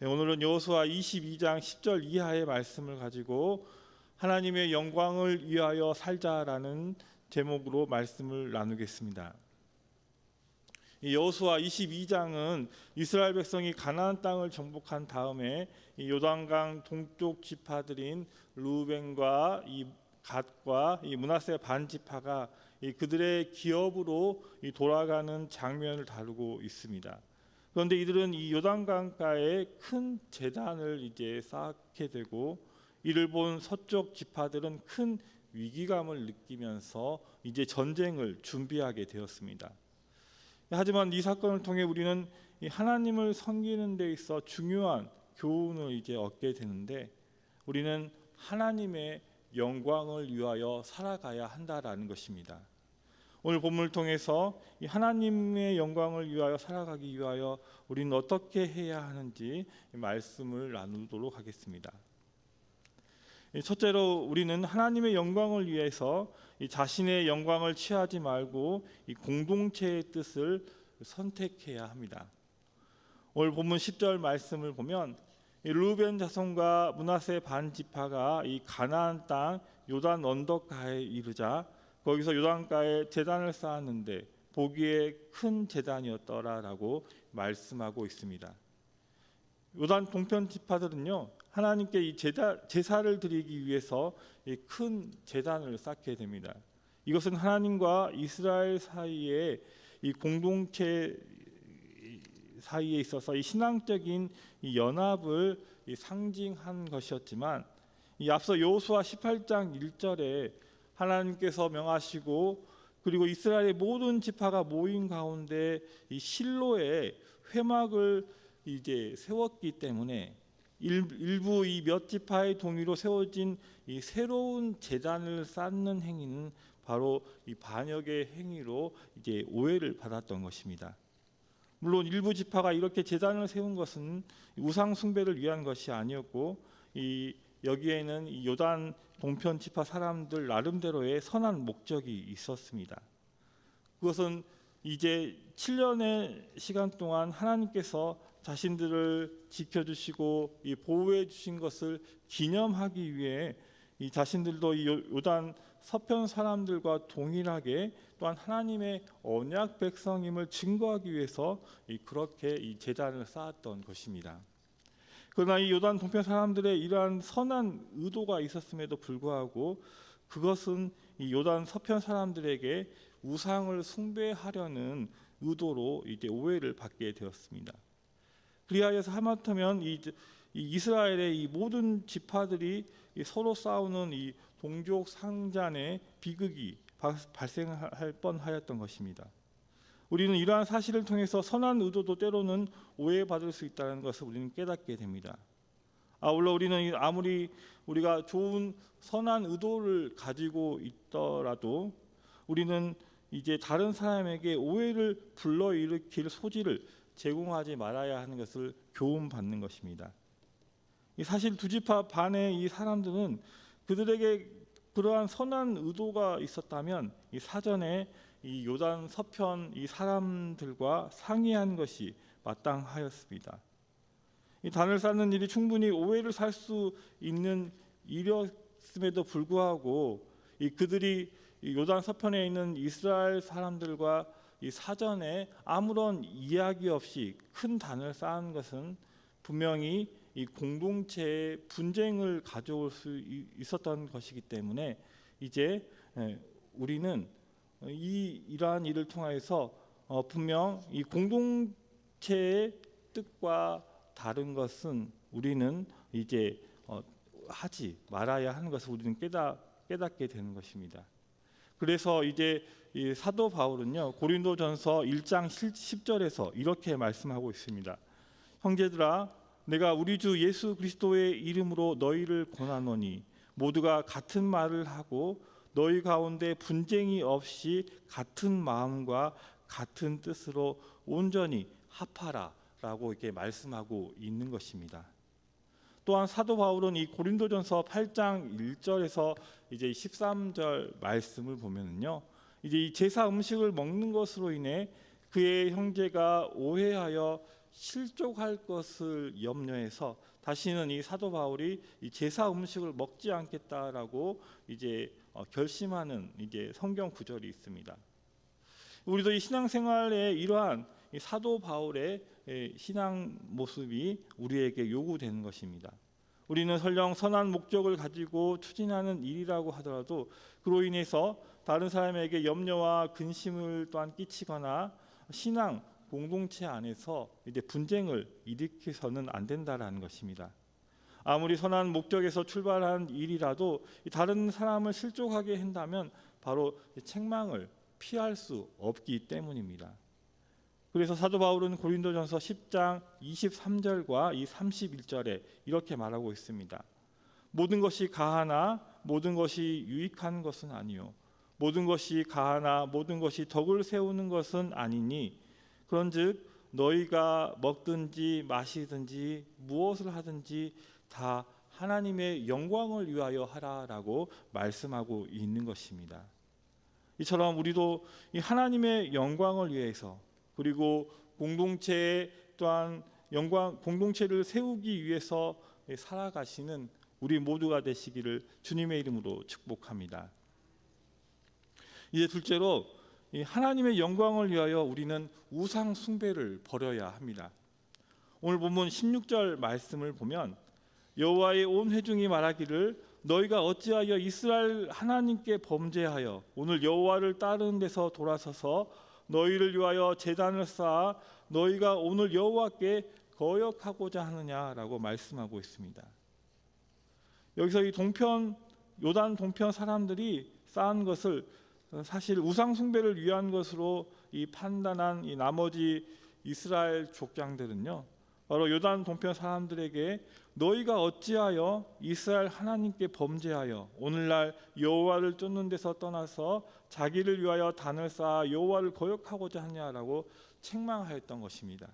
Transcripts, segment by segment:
오늘은 여호수아 22장 10절 이하의 말씀을 가지고 하나님의 영광을 위하여 살자라는 제목으로 말씀을 나누겠습니다. 여호수아 22장은 이스라엘 백성이 가나안 땅을 정복한 다음에 요단강 동쪽 지파들인 르우벤과 갓과 므낫세 반 지파가 그들의 기업으로 돌아가는 장면을 다루고 있습니다. 그런데 이들은 이 요단강가에 큰 제단을 이제 쌓게 되고, 이를 본 서쪽 지파들은 큰 위기감을 느끼면서 이제 전쟁을 준비하게 되었습니다. 하지만 이 사건을 통해 우리는 하나님을 섬기는 데 있어 중요한 교훈을 이제 얻게 되는데, 우리는 하나님의 영광을 위하여 살아가야 한다라는 것입니다. 오늘 본문을 통해서 이 하나님의 영광을 위하여 살아가기 위하여 우리는 어떻게 해야 하는지 말씀을 나누도록 하겠습니다. 첫째로 우리는 하나님의 영광을 위해서 자신의 영광을 취하지 말고 이 공동체의 뜻을 선택해야 합니다. 오늘 본문 10절 말씀을 보면 르우벤 자손과 므낫세 반 지파가 이 가나안 땅 요단 언덕가에 이르자 거기서 요단가에 제단을 쌓았는데 보기에 큰 제단이었더라라고 말씀하고 있습니다. 요단 동편 지파들은요, 하나님께 이 제사를 드리기 위해서 이 큰 제단을 쌓게 됩니다. 이것은 하나님과 이스라엘 사이에 이 공동체 사이에 있어서 이 신앙적인 이 연합을 상징한 것이었지만, 이 앞서 여호수아 18장 1절에 하나님께서 명하시고 그리고 이스라엘의 모든 지파가 모인 가운데 이 실로에 회막을 이제 세웠기 때문에 일부 이 몇 지파의 동의로 세워진 이 새로운 제단을 쌓는 행위는 바로 이 반역의 행위로 이제 오해를 받았던 것입니다. 물론 일부 지파가 이렇게 제단을 세운 것은 우상 숭배를 위한 것이 아니었고, 여기에는 이 요단 동편 지파 사람들 나름대로의 선한 목적이 있었습니다. 그것은 이제 7년의 시간 동안 하나님께서 자신들을 지켜주시고 보호해 주신 것을 기념하기 위해 이 자신들도 이 요단 서편 사람들과 동일하게 또한 하나님의 언약 백성임을 증거하기 위해서 그렇게 이 제단을 쌓았던 것입니다. 그러나 이 요단 동편 사람들의 이러한 선한 의도가 있었음에도 불구하고 그것은 이 요단 서편 사람들에게 우상을 숭배하려는 의도로 이제 오해를 받게 되었습니다. 그리하여서 하마터면 이 이스라엘의 이 모든 지파들이 서로 싸우는 이 동족 상잔의 비극이 발생할 뻔하였던 것입니다. 우리는 이러한 사실을 통해서 선한 의도도 때로는 오해받을 수 있다는 것을 우리는 깨닫게 됩니다. 물론 우리는 아무리 우리가 좋은 선한 의도를 가지고 있더라도 우리는 이제 다른 사람에게 오해를 불러일으킬 소지를 제공하지 말아야 하는 것을 교훈받는 것입니다. 사실 두 지파 반의 이 사람들은 그들에게 그러한 선한 의도가 있었다면 이 사전에 이 요단 서편 이 사람들과 상의한 것이 마땅하였습니다. 이 단을 쌓는 일이 충분히 오해를 살 수 있는 일이었음에도 불구하고 그들이 요단 서편에 있는 이스라엘 사람들과 이 사전에 아무런 이야기 없이 큰 단을 쌓은 것은 분명히 이 공동체의 분쟁을 가져올 수 있었던 것이기 때문에 이제 우리는 이러한 일을 통해서 분명 이 공동체의 뜻과 다른 것은 우리는 이제 하지 말아야 하는 것을 우리는 깨닫게 되는 것입니다. 그래서 이제 이 사도 바울은요, 고린도전서 1장 10절에서 이렇게 말씀하고 있습니다. 형제들아, 내가 우리 주 예수 그리스도의 이름으로 너희를 권하노니 모두가 같은 말을 하고 너희 가운데 분쟁이 없이 같은 마음과 같은 뜻으로 온전히 합하라라고 이렇게 말씀하고 있는 것입니다. 또한 사도 바울은 이 고린도전서 8장 1절에서 이제 13절 말씀을 보면은요, 이제 이 제사 음식을 먹는 것으로 인해 그의 형제가 오해하여 실족할 것을 염려해서 다시는 이 사도 바울이 이 제사 음식을 먹지 않겠다라고 이제 결심하는 이제 성경 구절이 있습니다. 우리도 이 신앙생활에 이러한 이 사도 바울의 신앙 모습이 우리에게 요구되는 것입니다. 우리는 설령 선한 목적을 가지고 추진하는 일이라고 하더라도 그로 인해서 다른 사람에게 염려와 근심을 또한 끼치거나 신앙 공동체 안에서 이제 분쟁을 일으켜서는 안 된다라는 것입니다. 아무리 선한 목적에서 출발한 일이라도 다른 사람을 실족하게 한다면 바로 책망을 피할 수 없기 때문입니다. 그래서 사도 바울은 고린도전서 10장 23절과 이 31절에 이렇게 말하고 있습니다. 모든 것이 가하나 모든 것이 유익한 것은 아니요 모든 것이 가하나 모든 것이 덕을 세우는 것은 아니니 그런즉 너희가 먹든지 마시든지 무엇을 하든지 다 하나님의 영광을 위하여 하라라고 말씀하고 있는 것입니다. 이처럼 우리도 이 하나님의 영광을 위해서 그리고 공동체 또한 공동체를 세우기 위해서 살아가시는 우리 모두가 되시기를 주님의 이름으로 축복합니다. 이제 둘째로 이 하나님의 영광을 위하여 우리는 우상 숭배를 버려야 합니다. 오늘 본문 16절 말씀을 보면 여호와의 온 회중이 말하기를 너희가 어찌하여 이스라엘 하나님께 범죄하여 오늘 여호와를 따르는 데서 돌아서서 너희를 위하여 제단을 쌓아 너희가 오늘 여호와께 거역하고자 하느냐라고 말씀하고 있습니다. 여기서 이 요단 동편 사람들이 쌓은 것을 사실 우상 숭배를 위한 것으로 이 판단한 이 나머지 이스라엘 족장들은요, 바로 요단 동편 사람들에게 너희가 어찌하여 이스라엘 하나님께 범죄하여 오늘날 여호와를 쫓는 데서 떠나서 자기를 위하여 단을 쌓아 여호와를 거역하고자 하냐라고 책망하였던 것입니다.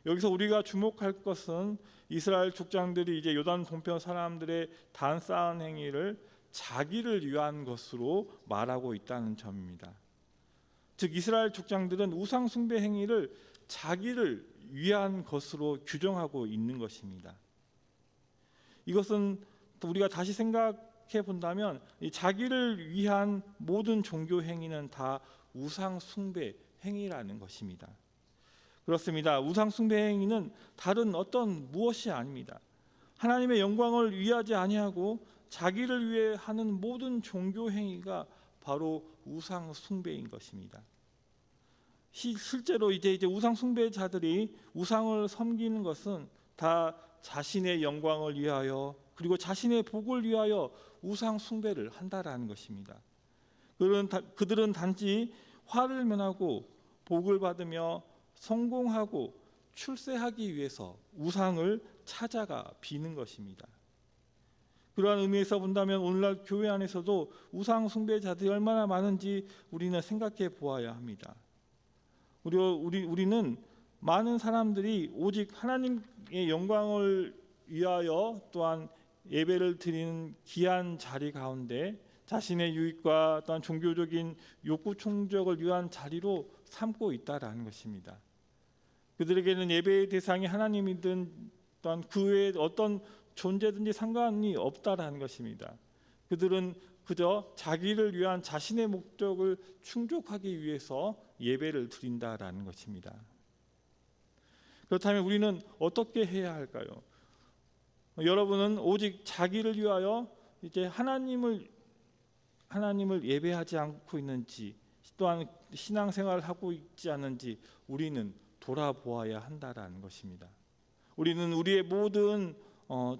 여기서 우리가 주목할 것은 이스라엘 족장들이 이제 요단 동편 사람들의 단 쌓은 행위를 자기를 위한 것으로 말하고 있다는 점입니다. 즉 이스라엘 족장들은 우상 숭배 행위를 자기를 위한 것으로 규정하고 있는 것입니다. 이것은 우리가 다시 생각해 본다면 자기를 위한 모든 종교 행위는 다 우상 숭배 행위라는 것입니다. 그렇습니다. 우상 숭배 행위는 다른 어떤 무엇이 아닙니다. 하나님의 영광을 위하지 아니하고 자기를 위해 하는 모든 종교 행위가 바로 우상 숭배인 것입니다. 실제로 이제 우상 숭배자들이 우상을 섬기는 것은 다 자신의 영광을 위하여 그리고 자신의 복을 위하여 우상 숭배를 한다라는 것입니다. 그들은 단지 화를 면하고 복을 받으며 성공하고 출세하기 위해서 우상을 찾아가 비는 것입니다. 그러한 의미에서 본다면 오늘날 교회 안에서도 우상 숭배자들이 얼마나 많은지 우리는 생각해 보아야 합니다. 우리는 많은 사람들이 오직 하나님의 영광을 위하여 또한 예배를 드리는 귀한 자리 가운데 자신의 유익과 또한 종교적인 욕구 충족을 위한 자리로 삼고 있다라는 것입니다. 그들에게는 예배의 대상이 하나님이든 또한 그 외에 어떤 존재든지 상관이 없다라는 것입니다. 그들은 그저 자기를 위한 자신의 목적을 충족하기 위해서 예배를 드린다라는 것입니다. 그렇다면 우리는 어떻게 해야 할까요? 여러분은 오직 자기를 위하여 이제 하나님을 예배하지 않고 있는지 또한 신앙생활을 하고 있지 않은지 우리는 돌아보아야 한다라는 것입니다. 우리는 우리의 모든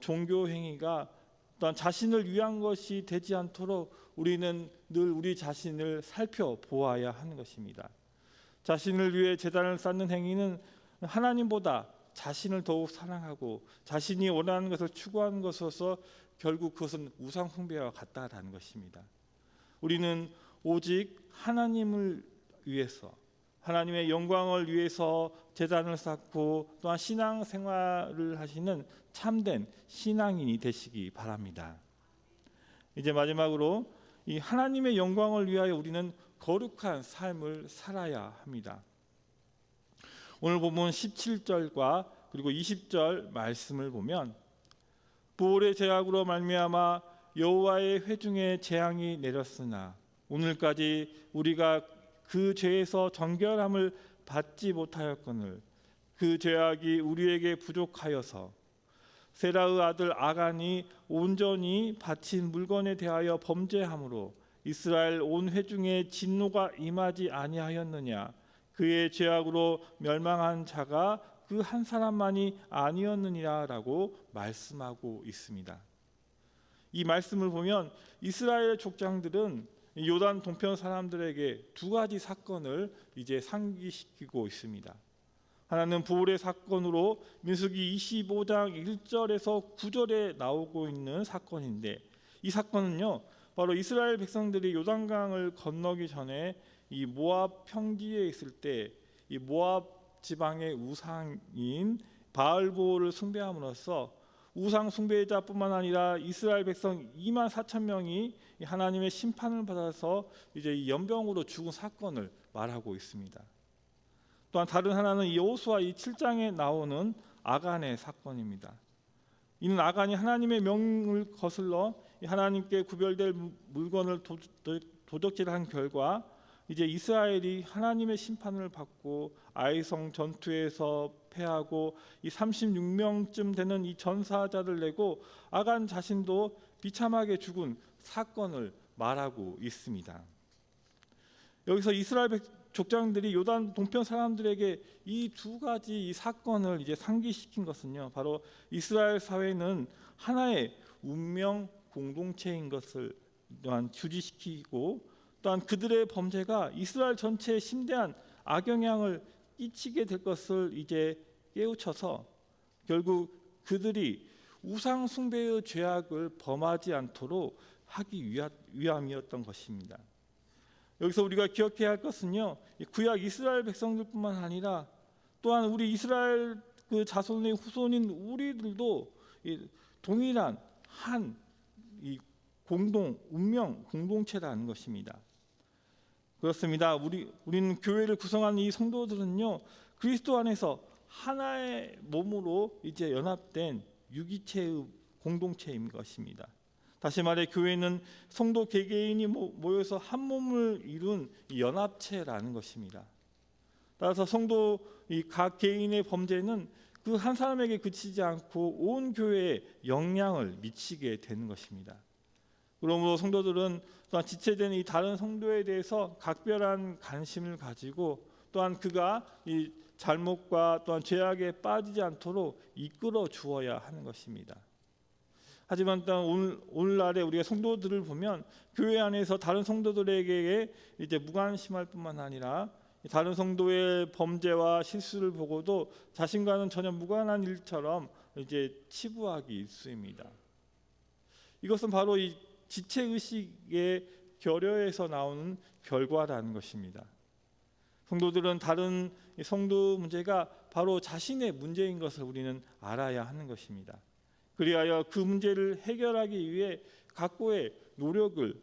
종교 행위가 또한 자신을 위한 것이 되지 않도록 우리는 늘 우리 자신을 살펴보아야 하는 것입니다. 자신을 위해 제단을 쌓는 행위는 하나님보다 자신을 더욱 사랑하고 자신이 원하는 것을 추구하는 것으로서 결국 그것은 우상 숭배와 같다라는 것입니다. 우리는 오직 하나님을 위해서 하나님의 영광을 위해서 제단을 쌓고 또한 신앙생활을 하시는 참된 신앙인이 되시기 바랍니다. 이제 마지막으로 이 하나님의 영광을 위하여 우리는 거룩한 삶을 살아야 합니다. 오늘 본문 17절과 그리고 20절 말씀을 보면 부올의 죄악으로 말미암아 여호와의 회중에 재앙이 내렸으나 오늘까지 우리가 그 죄에서 정결함을 받지 못하였거늘 그 죄악이 우리에게 부족하여서 세라의 아들 아간이 온전히 바친 물건에 대하여 범죄함으로 이스라엘 온 회중에 진노가 임하지 아니하였느냐. 그의 죄악으로 멸망한 자가 그 한 사람만이 아니었느니라라고 말씀하고 있습니다. 이 말씀을 보면 이스라엘 족장들은 요단 동편 사람들에게 두 가지 사건을 이제 상기시키고 있습니다. 하나는 부올의 사건으로 민수기 25장 1절에서 9절에 나오고 있는 사건인데, 이 사건은요 바로 이스라엘 백성들이 요단강을 건너기 전에 이 모압 평지에 있을 때 이 모압 지방의 우상인 바알보를 숭배함으로써 우상 숭배자뿐만 아니라 이스라엘 백성 2만 4천 명이 하나님의 심판을 받아서 이제 이 연병으로 죽은 사건을 말하고 있습니다. 또한 다른 하나는 이 여호수아 이 7장에 나오는 아간의 사건입니다. 이는 아간이 하나님의 명을 거슬러 하나님께 구별될 물건을 도적질한 결과 이제 이스라엘이 하나님의 심판을 받고 아이성 전투에서 패하고 이 36명쯤 되는 이 전사자를 내고 아간 자신도 비참하게 죽은 사건을 말하고 있습니다. 여기서 이스라엘 족장들이 요단 동편 사람들에게 이 두 가지 이 사건을 이제 상기시킨 것은요, 바로 이스라엘 사회는 하나의 운명 공동체인 것을 또한 주지시키고, 또한 그들의 범죄가 이스라엘 전체에 심대한 악영향을 끼치게 될 것을 이제 깨우쳐서 결국 그들이 우상 숭배의 죄악을 범하지 않도록 하기 위함이었던 것입니다. 여기서 우리가 기억해야 할 것은요, 구약 이스라엘 백성들뿐만 아니라 또한 우리 이스라엘 그 자손의 후손인 우리들도 동일한 한 이 운명 공동체라는 것입니다. 그렇습니다. 우리는 교회를 구성하는 이 성도들은요, 그리스도 안에서 하나의 몸으로 이제 연합된 유기체의 공동체인 것입니다. 다시 말해 교회는 성도 개개인이 모여서 한 몸을 이룬 연합체라는 것입니다. 따라서 성도 각 개인의 범죄는 그 한 사람에게 그치지 않고 온 교회에 영향을 미치게 되는 것입니다. 그러므로 성도들은 또한 지체된 이 다른 성도에 대해서 각별한 관심을 가지고 또한 그가 이 잘못과 또한 죄악에 빠지지 않도록 이끌어 주어야 하는 것입니다. 하지만 오늘날에 우리가 성도들을 보면 교회 안에서 다른 성도들에게 이제 무관심할 뿐만 아니라 다른 성도의 범죄와 실수를 보고도 자신과는 전혀 무관한 일처럼 이제 치부하기 일쑤입니다. 이것은 바로 이 지체 의식의 결여에서 나오는 결과라는 것입니다. 성도들은 다른 성도 문제가 바로 자신의 문제인 것을 우리는 알아야 하는 것입니다. 그리하여 그 문제를 해결하기 위해 각고의 노력을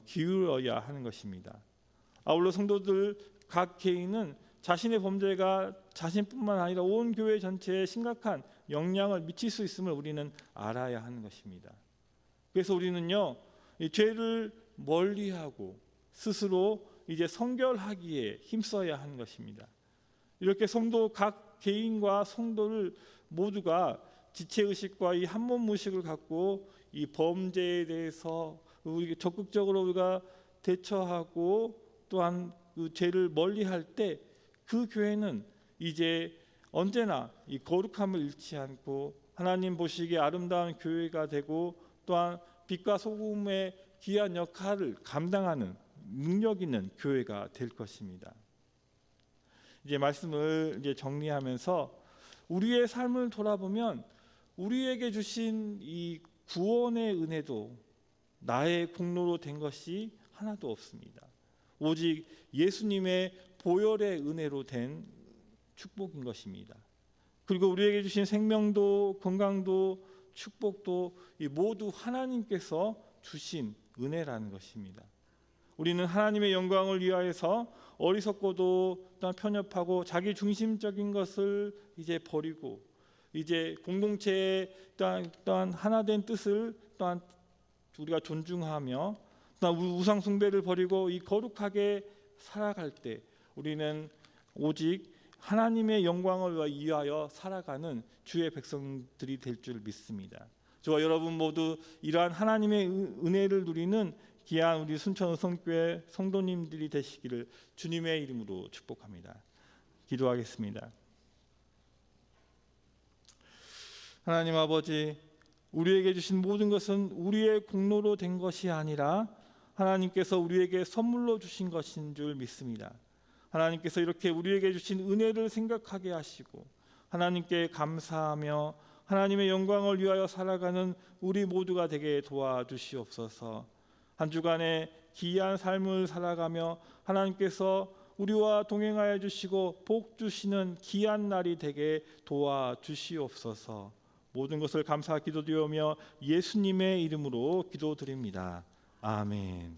기울여야 하는 것입니다. 아울러 성도들 각 개인은 자신의 범죄가 자신뿐만 아니라 온 교회 전체에 심각한 영향을 미칠 수 있음을 우리는 알아야 하는 것입니다. 그래서 우리는요, 이 죄를 멀리하고 스스로 이제 성결하기에 힘써야 하는 것입니다. 이렇게 성도 각 개인과 성도를 모두가 지체의식과 이 한몸 의식을 갖고 이 범죄에 대해서 적극적으로 우리가 대처하고 또한 그 죄를 멀리할 때 그 교회는 이제 언제나 이 거룩함을 잃지 않고 하나님 보시기에 아름다운 교회가 되고 또한 빛과 소금의 귀한 역할을 감당하는 능력 있는 교회가 될 것입니다. 이제 말씀을 이제 정리하면서 우리의 삶을 돌아보면 우리에게 주신 이 구원의 은혜도 나의 공로로 된 것이 하나도 없습니다. 오직 예수님의 보혈의 은혜로 된 축복인 것입니다. 그리고 우리에게 주신 생명도 건강도 축복도 모두 하나님께서 주신 은혜라는 것입니다. 우리는 하나님의 영광을 위하여서 어리석고도 또한 편협하고 자기 중심적인 것을 이제 버리고 이제 공동체의 또한 하나된 뜻을 또한 우리가 존중하며 또한 우상 숭배를 버리고 이 거룩하게 살아갈 때 우리는 오직 하나님의 영광을 위하여 살아가는 주의 백성들이 될 줄 믿습니다. 저와 여러분 모두 이러한 하나님의 은혜를 누리는 귀한 우리 순천 의성교회 성도님들이 되시기를 주님의 이름으로 축복합니다. 기도하겠습니다. 하나님 아버지, 우리에게 주신 모든 것은 우리의 공로로 된 것이 아니라 하나님께서 우리에게 선물로 주신 것인 줄 믿습니다. 하나님께서 이렇게 우리에게 주신 은혜를 생각하게 하시고 하나님께 감사하며 하나님의 영광을 위하여 살아가는 우리 모두가 되게 도와주시옵소서. 한 주간의 기이한 삶을 살아가며 하나님께서 우리와 동행하여 주시고 복 주시는 귀한 날이 되게 도와주시옵소서. 모든 것을 감사 기도드리며 예수님의 이름으로 기도드립니다. 아멘.